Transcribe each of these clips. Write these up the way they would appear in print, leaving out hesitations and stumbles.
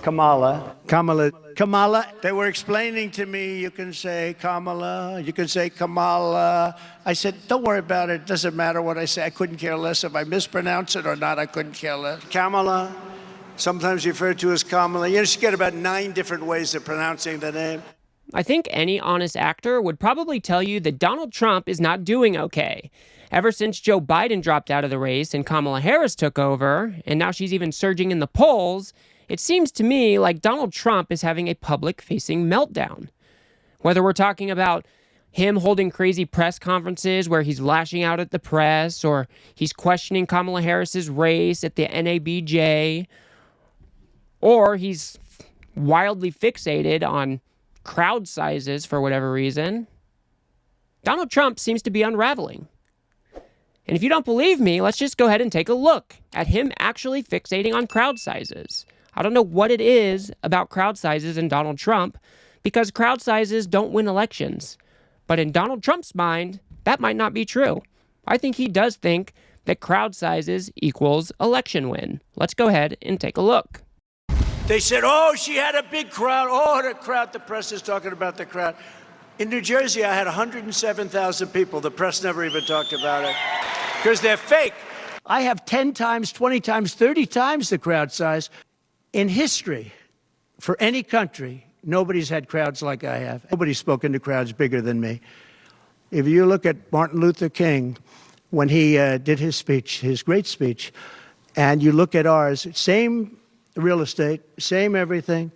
Kamala. They were explaining to me, you can say Kamala, you can say Kamala. I said, don't worry about it. It doesn't matter what I say. I couldn't care less if I mispronounce it or not. I couldn't care less. Kamala, sometimes referred to as Kamala. You just get about 9 different ways of pronouncing the name. I think any honest actor would probably tell you that Donald Trump is not doing okay. Ever since Joe Biden dropped out of the race and Kamala Harris took over, and now she's even surging in the polls, it seems to me like Donald Trump is having a public-facing meltdown. Whether we're talking about him holding crazy press conferences where he's lashing out at the press, or he's questioning Kamala Harris's race at the NABJ, or he's wildly fixated on crowd sizes for whatever reason, Donald Trump seems to be unraveling. And if you don't believe me, let's just go ahead and take a look at him actually fixating on crowd sizes. I don't know what it is about crowd sizes and Donald Trump, because crowd sizes don't win elections. But in Donald Trump's mind, that might not be true. I think he does think that crowd sizes equals election win. Let's go ahead and take a look. They said, oh, she had a big crowd. Oh, the crowd. The press is talking about the crowd. In New Jersey, I had 107,000 people. The press never even talked about it because they're fake. I have 10 times, 20 times, 30 times the crowd size. In history, for any country, nobody's had crowds like I have. Nobody's spoken to crowds bigger than me. If you look at Martin Luther King, when he did his speech, his great speech, and you look at ours, same real estate, same everything,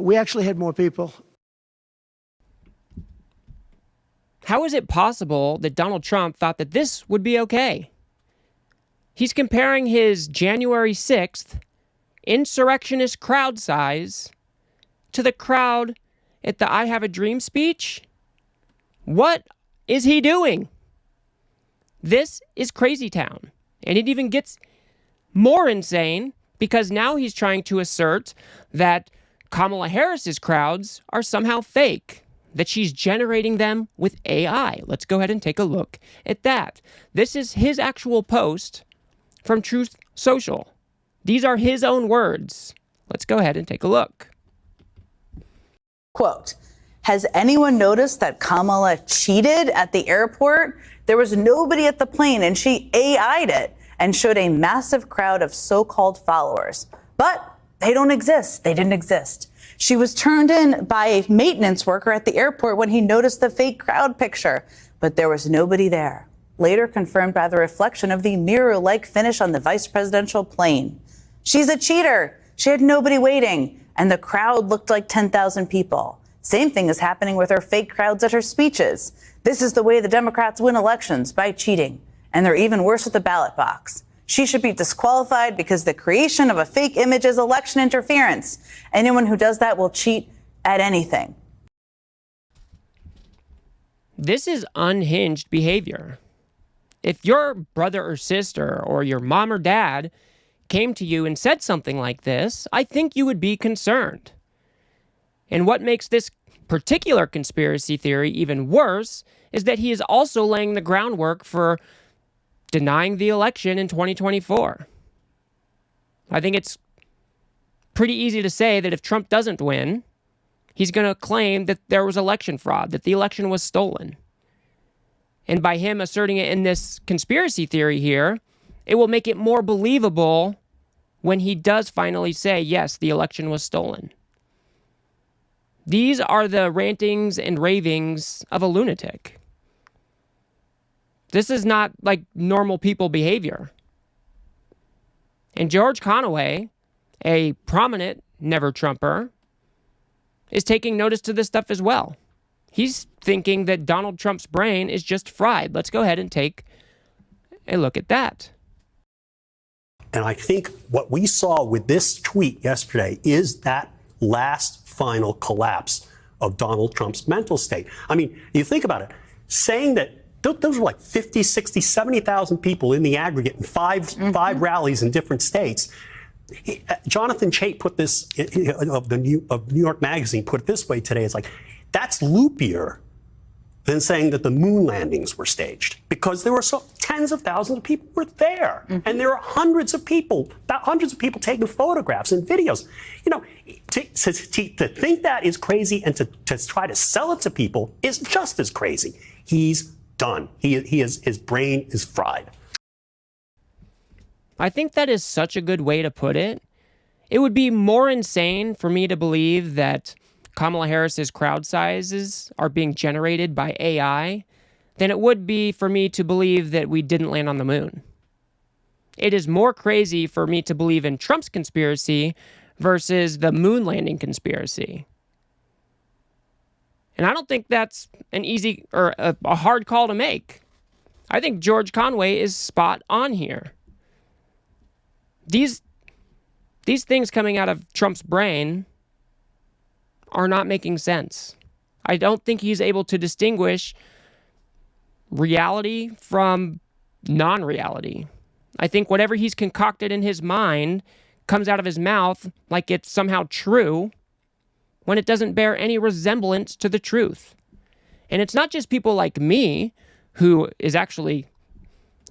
we actually had more people. How is it possible that Donald Trump thought that this would be okay? He's comparing his January 6th insurrectionist crowd size to the crowd at the I Have a Dream speech? What is he doing? This is crazy town. And it even gets more insane because now he's trying to assert that Kamala Harris's crowds are somehow fake, that she's generating them with AI. Let's go ahead and take a look at that. This is his actual post from Truth Social. These are his own words. Let's go ahead and take a look. Quote, has anyone noticed that Kamala cheated at the airport? There was nobody at the plane and she AI'd it and showed a massive crowd of so-called followers. But they don't exist. They didn't exist. She was turned in by a maintenance worker at the airport when he noticed the fake crowd picture, but there was nobody there. Later confirmed by the reflection of the mirror-like finish on the vice presidential plane. She's a cheater. She had nobody waiting, and the crowd looked like 10,000 people. Same thing is happening with her fake crowds at her speeches. This is the way the Democrats win elections, by cheating. And they're even worse at the ballot box. She should be disqualified because the creation of a fake image is election interference. Anyone who does that will cheat at anything. This is unhinged behavior. If your brother or sister or your mom or dad came to you and said something like this, I think you would be concerned. And what makes this particular conspiracy theory even worse is that he is also laying the groundwork for denying the election in 2024. I think it's pretty easy to say that if Trump doesn't win, he's going to claim that there was election fraud, that the election was stolen. And by him asserting it in this conspiracy theory here, it will make it more believable when he does finally say, yes, the election was stolen. These are the rantings and ravings of a lunatic. This is not like normal people behavior. And George Conway, a prominent never-Trumper, is taking notice to this stuff as well. He's thinking that Donald Trump's brain is just fried. Let's go ahead and take a look at that. And I think what we saw with this tweet yesterday is that last final collapse of Donald Trump's mental state. I mean, you think about it, saying that those were like 50, 60, 70,000 people in the aggregate in five rallies in different states. Jonathan Chait put this, of New York Magazine, put it this way today. It's like, that's loopier than saying that the moon landings were staged, because there were tens of thousands of people were there. And there are hundreds of people taking photographs and videos. You know, to think that is crazy, and to try to sell it to people is just as crazy. He's done. His brain is fried. I think that is such a good way to put it. It would be more insane for me to believe that Kamala Harris's crowd sizes are being generated by AI than it would be for me to believe that we didn't land on the moon. It is more crazy for me to believe in Trump's conspiracy versus the moon landing conspiracy. And I don't think that's an easy or a hard call to make. I think George Conway is spot on here. These things coming out of Trump's brain are not making sense. I don't think he's able to distinguish reality from non-reality. I think whatever he's concocted in his mind comes out of his mouth like it's somehow true when it doesn't bear any resemblance to the truth. And it's not just people like me who is actually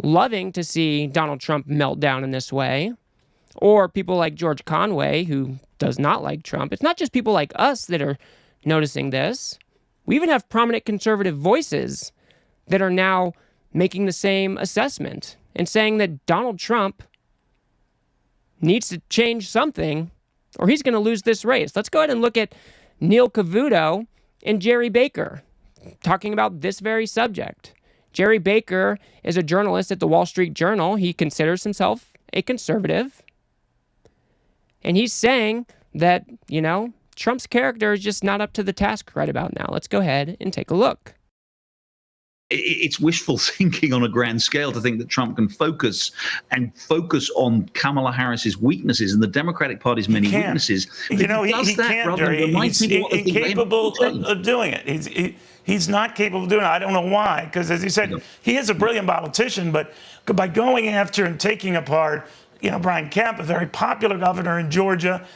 loving to see Donald Trump melt down in this way, or people like George Conway who does not like Trump. It's not just people like us that are noticing this. We even have prominent conservative voices that are now making the same assessment and saying that Donald Trump needs to change something or he's going to lose this race. Let's go ahead and look at Neil Cavuto and Gerry Baker talking about this very subject. Gerry Baker is a journalist at the Wall Street Journal. He considers himself a conservative. And he's saying that, Trump's character is just not up to the task right about now. Let's go ahead and take a look. It's wishful thinking on a grand scale to think that Trump can focus on Kamala Harris's weaknesses and the Democratic Party's many weaknesses. He can't, Gerry. He's incapable of doing it. He's not capable of doing it. I don't know why, because as you said, he is a brilliant politician, but by going after and taking apart, Brian Kemp, a very popular governor in Georgia,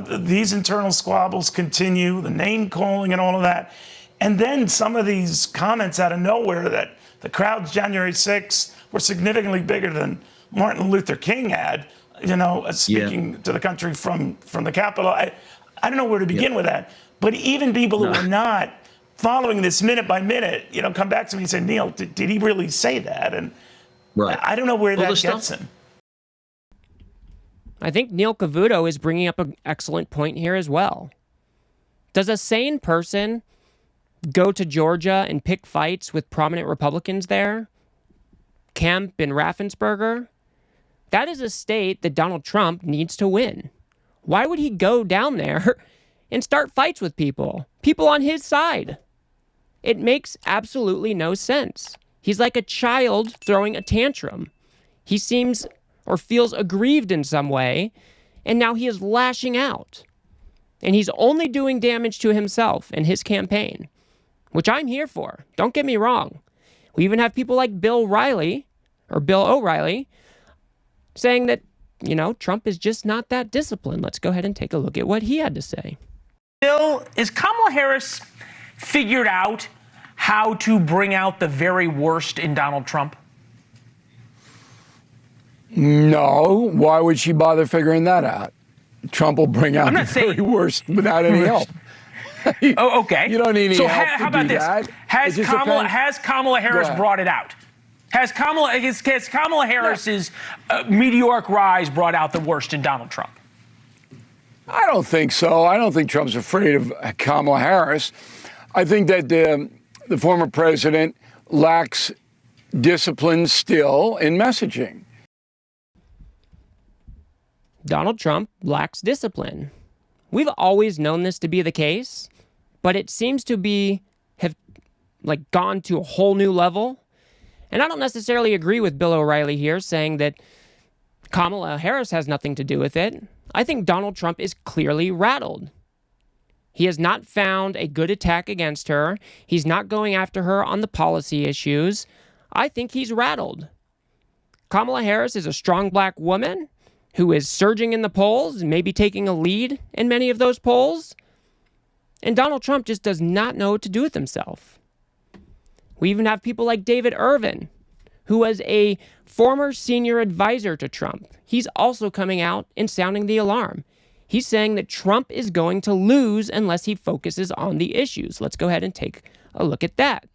these internal squabbles continue, the name calling and all of that. And then some of these comments out of nowhere that the crowds January 6th were significantly bigger than Martin Luther King had, speaking to the country from the Capitol. I don't know where to begin with that. But even people who are not following this minute by minute, come back to me and say, Neil, did he really say that? And I don't know where that gets him. I think Neil Cavuto is bringing up an excellent point here as well. Does a sane person go to Georgia and pick fights with prominent Republicans there? Kemp and Raffensperger? That is a state that Donald Trump needs to win. Why would he go down there and start fights with people on his side? It makes absolutely no sense. He's like a child throwing a tantrum. He seems or feels aggrieved in some way, and now he is lashing out. And he's only doing damage to himself and his campaign, which I'm here for. Don't get me wrong. We even have people like Bill O'Reilly saying that, Trump is just not that disciplined. Let's go ahead and take a look at what he had to say. Bill, is Kamala Harris figured out how to bring out the very worst in Donald Trump? No. Why would she bother figuring that out? Trump will bring out the very worst without any help. Oh, okay. You don't need any help how about this? That. Has Kamala Harris brought it out? Has Kamala Harris's meteoric rise brought out the worst in Donald Trump? I don't think so. I don't think Trump's afraid of Kamala Harris. I think that the former president lacks discipline still in messaging. Donald Trump lacks discipline. We've always known this to be the case, but it seems to have gone to a whole new level. And I don't necessarily agree with Bill O'Reilly here saying that Kamala Harris has nothing to do with it. I think Donald Trump is clearly rattled. He has not found a good attack against her. He's not going after her on the policy issues. I think he's rattled. Kamala Harris is a strong black woman who is surging in the polls, maybe taking a lead in many of those polls. And Donald Trump just does not know what to do with himself. We even have people like David Irvin, who was a former senior advisor to Trump. He's also coming out and sounding the alarm. He's saying that Trump is going to lose unless he focuses on the issues. Let's go ahead and take a look at that.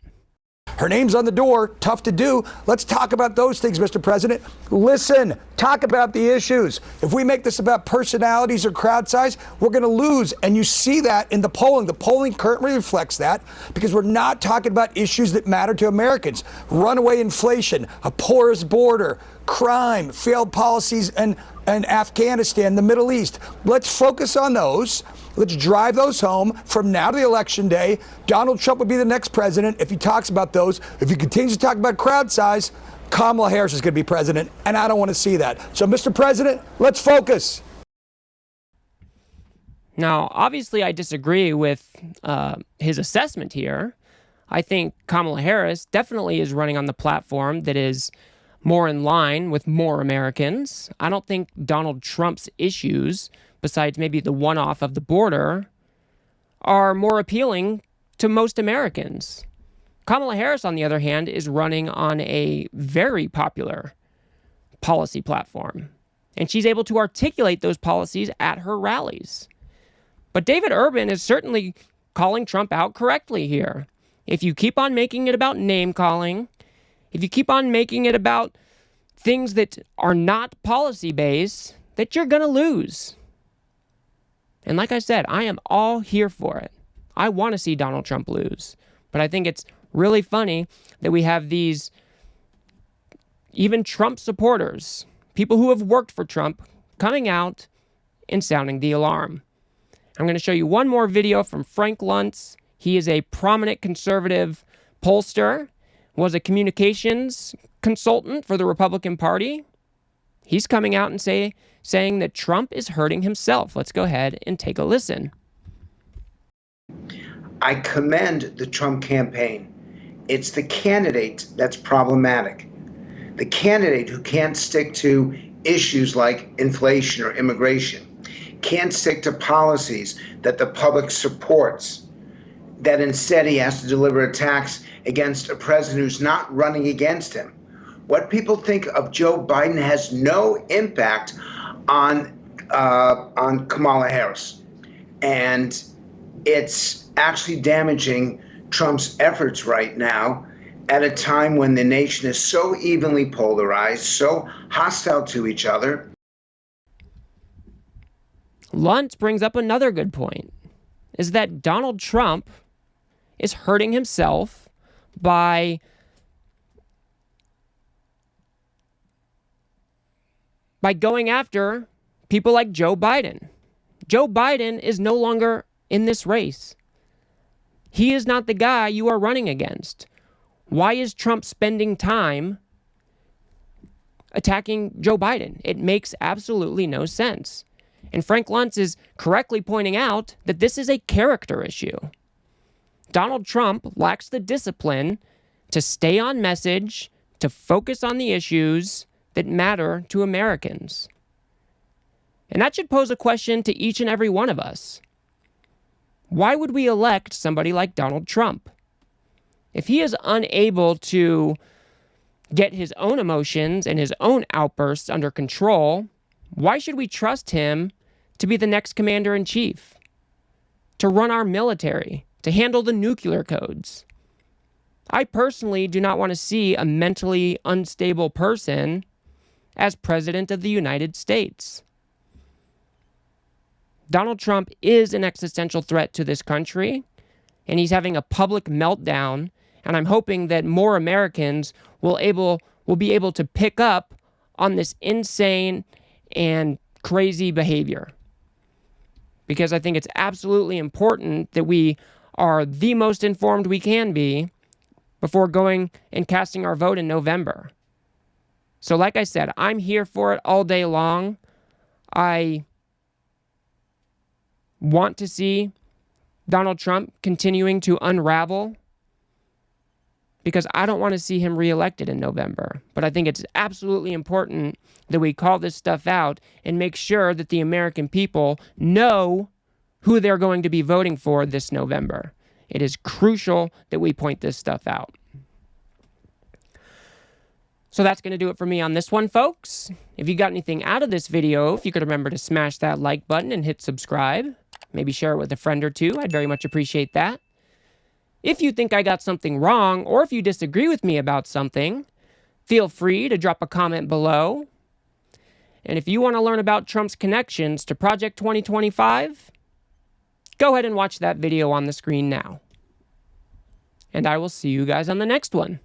Her name's on the door, tough to do. Let's talk about those things, Mr. President. Listen, talk about the issues. If we make this about personalities or crowd size, we're going to lose. And you see that in the polling. The polling currently reflects that because we're not talking about issues that matter to Americans. Runaway inflation, a porous border, crime, failed policies, and Afghanistan, the Middle East. Let's focus on those. Let's drive those home. From now to the election day, Donald Trump will be the next president if he talks about those. If he continues to talk about crowd size, Kamala Harris is going to be president, and I don't want to see that. So, Mr. President, let's focus. Now, obviously, I disagree with his assessment here. I think Kamala Harris definitely is running on the platform that is more in line with more Americans. I don't think Donald Trump's issues, besides maybe the one-off of the border, are more appealing to most Americans. Kamala Harris, on the other hand, is running on a very popular policy platform, and she's able to articulate those policies at her rallies. But David Urban is certainly calling Trump out correctly here. If you keep on making it about name-calling, if you keep on making it about things that are not policy-based, that you're going to lose. And like I said, I am all here for it. I want to see Donald Trump lose. But I think it's really funny that we have these, even Trump supporters, people who have worked for Trump, coming out and sounding the alarm. I'm going to show you one more video from Frank Luntz. He is a prominent conservative pollster, was a communications consultant for the Republican Party. He's coming out and saying that Trump is hurting himself. Let's go ahead and take a listen. I commend the Trump campaign. It's the candidate that's problematic. The candidate who can't stick to issues like inflation or immigration, can't stick to policies that the public supports, that instead he has to deliver attacks against a president who's not running against him. What people think of Joe Biden has no impact on Kamala Harris. And it's actually damaging Trump's efforts right now at a time when the nation is so evenly polarized, so hostile to each other. Luntz brings up another good point, is that Donald Trump is hurting himself by going after people like Joe Biden. Joe Biden is no longer in this race. He is not the guy you are running against. Why is Trump spending time attacking Joe Biden? It makes absolutely no sense. And Frank Luntz is correctly pointing out that this is a character issue. Donald Trump lacks the discipline to stay on message, to focus on the issues that matter to Americans. And that should pose a question to each and every one of us. Why would we elect somebody like Donald Trump? If he is unable to get his own emotions and his own outbursts under control, why should we trust him to be the next commander-in-chief, to run our military, to handle the nuclear codes? I personally do not want to see a mentally unstable person as president of the United States. Donald Trump is an existential threat to this country, and he's having a public meltdown, and I'm hoping that more Americans will be able to pick up on this insane and crazy behavior. Because I think it's absolutely important that we are the most informed we can be before going and casting our vote in November. So like I said, I'm here for it all day long. I want to see Donald Trump continuing to unravel because I don't want to see him reelected in November. But I think it's absolutely important that we call this stuff out and make sure that the American people know who they're going to be voting for this November. It is crucial that we point this stuff out. So that's going to do it for me on this one, folks. If you got anything out of this video, if you could remember to smash that like button and hit subscribe. Maybe share it with a friend or two. I'd very much appreciate that. If you think I got something wrong, or if you disagree with me about something, feel free to drop a comment below. And if you want to learn about Trump's connections to Project 2025, go ahead and watch that video on the screen now. And I will see you guys on the next one.